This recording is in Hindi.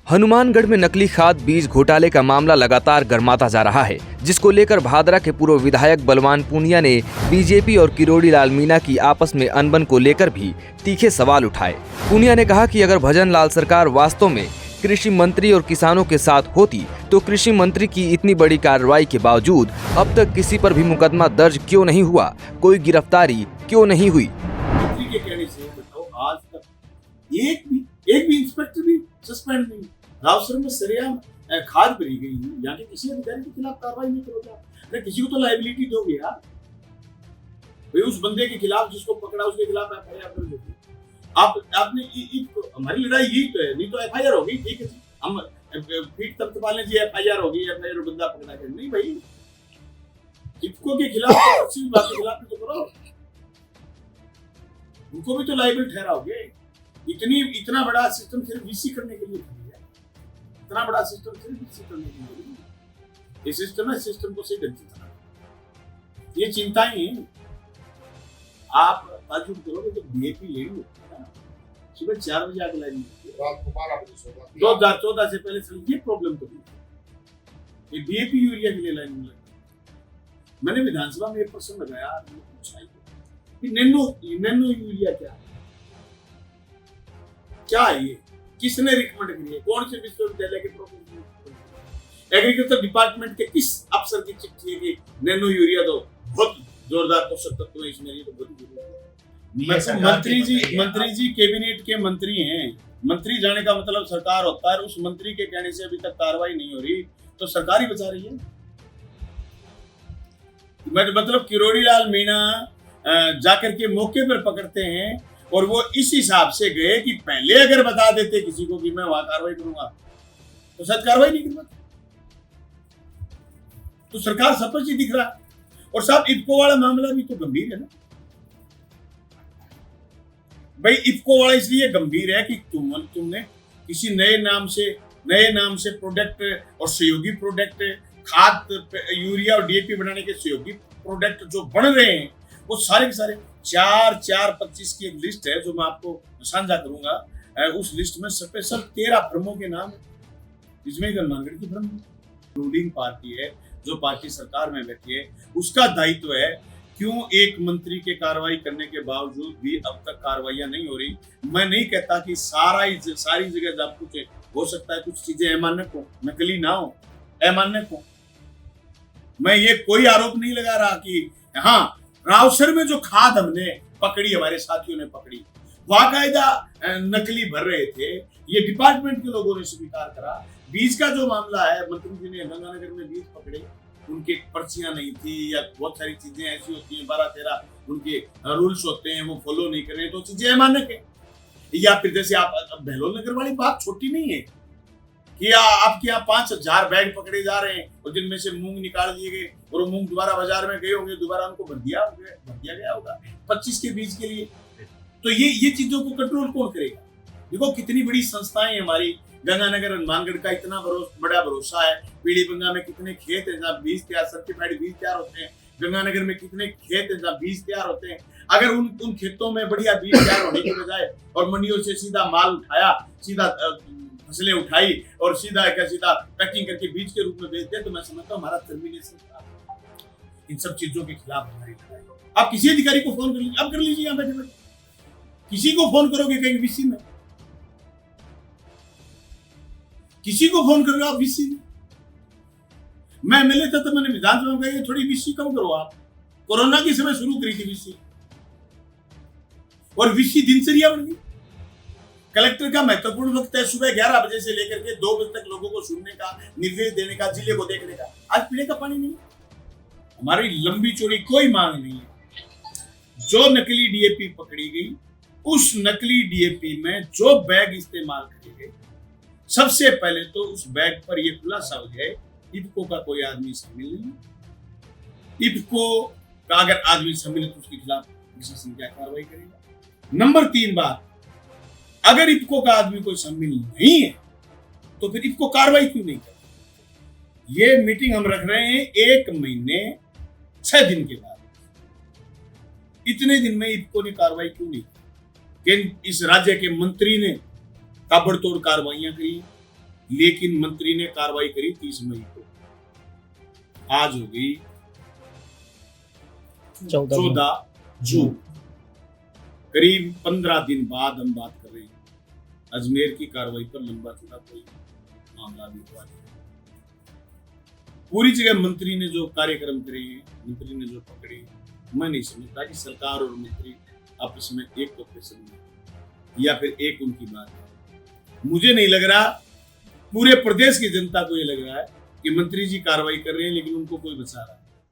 हनुमानगढ़ में नकली खाद बीज घोटाले का मामला लगातार गर्माता जा रहा है, जिसको लेकर भादरा के पूर्व विधायक बलवान पूनिया ने बीजेपी और किरोड़ी लाल मीणा की आपस में अनबन को लेकर भी तीखे सवाल उठाए। पूनिया ने कहा कि अगर भजन लाल सरकार वास्तव में कृषि मंत्री और किसानों के साथ होती तो कृषि मंत्री की इतनी बड़ी कार्रवाई के बावजूद अब तक किसी पर भी मुकदमा दर्ज क्यों नहीं हुआ, कोई गिरफ्तारी क्यों नहीं हुई। मंत्री के कहने से बताओ, आज तक एक भी इंस्पेक्टर भी सस्पेंड नहीं। रावसर में सरेआम खाद भरी गई, यहाँ के किसी अधिकारी के खिलाफ कार्रवाई नहीं करोगे। अरे किसी को तो लायबिलिटी दोगे यार। भाई उस बंदे के खिलाफ जिसको पकड़ा उसके खिलाफ एफआईआर दर्ज होगी। आपने हमारी लड़ाई यही तो है, नहीं तो एफआईआर होगी, ठीक है, हम पीठ तख्त पालने जी एफआईआर होगी, एफआईआर बंदा पकड़ा के नहीं भाई। इफको के खिलाफ बात के खिलाफ तो करो, उनको भी तो लायबल ठहराओगे। इतना बड़ा सिस्टम सिर्फ वीसी करने के लिए है, इतना बड़ा सिस्टम सिर्फ वीसी करने के लिए। ये सिस्टम है, सिस्टम को सही ढंग से चलाना। ये चिंताएं हैं। आप ताजुब करोगे तो बीएपी लेनी होती है ना, सुबह 4 बजे आगे लाइन होती है, रात को 12 बजे सोना। 2014 से पहले से ये प्रॉब्लम तो नहीं। ये बीएपी यूरिया के लिए लाइन में लगा। मैंने विधानसभा में एक प्रश्न लगाया, पूछा कि नैनो यूरिया क्या है, ये किसने रिकमेंड करी है, कौन से विश्वविद्यालय के प्रोफेसर, एग्रीकल्चर डिपार्टमेंट के किस अफसर की चिट्ठी है कि नैनो यूरिया दो, बहुत जोरदार पोषक तत्व है इसमें, ये तो बहुत जरूरी है। मंत्री जी कैबिनेट के मंत्री हैं। मंत्री जाने का मतलब सरकार होता है। उस मंत्री के कहने से अभी तक कार्रवाई नहीं हो रही तो सरकार ही बचा रही है। मतलब किरोड़ी लाल मीणा जाकर के मौके पर पकड़ते हैं और वो इस हिसाब से गए कि पहले अगर बता देते किसी को कि मैं वहां कार्रवाई करूंगा तो शायद कार्रवाई नहीं करवाते। तो सरकार सब कुछ ही दिख रहा है। और साहब इफको वाला मामला भी तो गंभीर है ना भाई। इफको वाला इसलिए गंभीर है कि तुमने किसी नए नाम से प्रोडक्ट और सहयोगी प्रोडक्ट, खाद यूरिया और डीएपी बनाने के सहयोगी प्रोडक्ट जो बन रहे हैं वो सारे के सारे 4-4-25 की एक लिस्ट है जो मैं आपको साझा करूंगा। उस लिस्ट में स्पेशल 13 फर्मों के नाम है, इसमें हनुमानगढ़ की फर्म रूलिंग पार्टी है, जो पार्टी सरकार में बैठी है, उसका दायित्व है। क्यों एक मंत्री के कार्रवाई करने के बावजूद भी अब तक कार्रवाइयां नहीं हो रही। मैं नहीं कहता कि सारी जगह जब कुछ हो सकता है, कुछ चीजें अमानक हो, नकली ना हो, अमानक हो। मैं ये कोई आरोप नहीं लगा रहा कि हाँ रावसर में जो खाद हमने पकड़ी, हमारे साथियों ने पकड़ी, बाकायदा नकली भर रहे थे, ये डिपार्टमेंट के लोगों ने स्वीकार करा। बीज का जो मामला है, मंत्री जी ने गंगानगर में बीज पकड़े, उनके पर्चियां नहीं थी या बहुत सारी चीजें ऐसी होती हैं, 12-13 उनके रूल्स होते हैं, वो फॉलो नहीं कर रहे तो चीजें अमानक है। या फिर जैसे आप बहलोल नगर वाली बात छोटी नहीं है कि आपके यहाँ 5000 बैग पकड़े जा रहे हैं और जिनमें से मूंग निकाल दिए गए और वो मूंग दोबारा बाजार में गए होंगे, दोबारा उनको भर दिया गया होगा 25 के बीज के लिए। तो ये चीजों को कंट्रोल कौन करेगा। देखो कितनी बड़ी संस्थाएं हमारी, गंगानगर हनुमानगढ़ का इतना बड़ा भरोसा है। पीलीबंगा में कितने खेत है जहाँ बीज तैयार, सर्टिफाइड बीज तैयार होते हैं। गंगानगर में कितने खेत है जहाँ बीज तैयार होते हैं। अगर उन खेतों में बढ़िया बीज तैयार होने के बजाय और मंडियों से सीधा माल उठाया, सीधा फसलें उठाई और सीधा पैकिंग करके बीज के रूप में बेच दे, तो मैं समझता हूँ हमारा टर्मिनेशन। इन सब चीजों के खिलाफ हमारी लड़ाई। आप किसी अधिकारी को फोन कर लीजिए, आप कर लीजिए, यहाँ बैठे किसी को फोन करोगे कहीं वीसी में, किसी को फोन करोगे आप वीसी में। मैं एमएलए था तो मैंने विधानसभा में कहा थोड़ी वीसी कम करो। आप कोरोना के समय शुरू करी थी वीसी, और वीसी दिनचर्या बन गई। कलेक्टर का महत्वपूर्ण वक्त है सुबह 11 बजे से लेकर के 2 बजे तक लोगों को सुनने का, निर्देश देने का, जिले को देखने का। आज पीने का पानी नहीं। हमारी लंबी चौड़ी कोई मांग नहीं है। जो नकली डीएपी पकड़ी गई, उस नकली डीएपी में जो बैग इस्तेमाल करे गए, सबसे पहले तो उस बैग पर यह खुलासा हो जाए इफको का कोई आदमी शामिल नहीं। इफको का अगर आदमी शामिल है तो उसके खिलाफ प्रशासन क्या कार्रवाई करेगा। नंबर 3 बात, अगर इफको का आदमी कोई शामिल नहीं है तो फिर इफको कार्रवाई क्यों नहीं करता। ये मीटिंग हम रख रहे हैं 1 महीने 6 दिन के बाद। इतने दिन में इफको ने कार्रवाई क्यों नहीं की। इस राज्य के मंत्री ने ताबड़तोड़ कार्रवाइयां की, लेकिन मंत्री ने कार्रवाई करी 30 मई को। आज हो गई 14 जून, करीब 15 दिन बाद हम बात कर रहे हैं। अजमेर की कार्रवाई पर लंबा चौड़ा कोई मामला भी हुआ नहीं। पूरी जगह मंत्री ने जो कार्यक्रम करे हैं, मंत्री ने जो पकड़े, मैं नहीं समझता कि सरकार और मंत्री आपस में एक ऑपरेशन में या फिर एक उनकी बात है। मुझे नहीं लग रहा, पूरे प्रदेश की जनता को ये लग रहा है कि मंत्री जी कार्रवाई कर रहे हैं लेकिन उनको कोई बचा रहा है।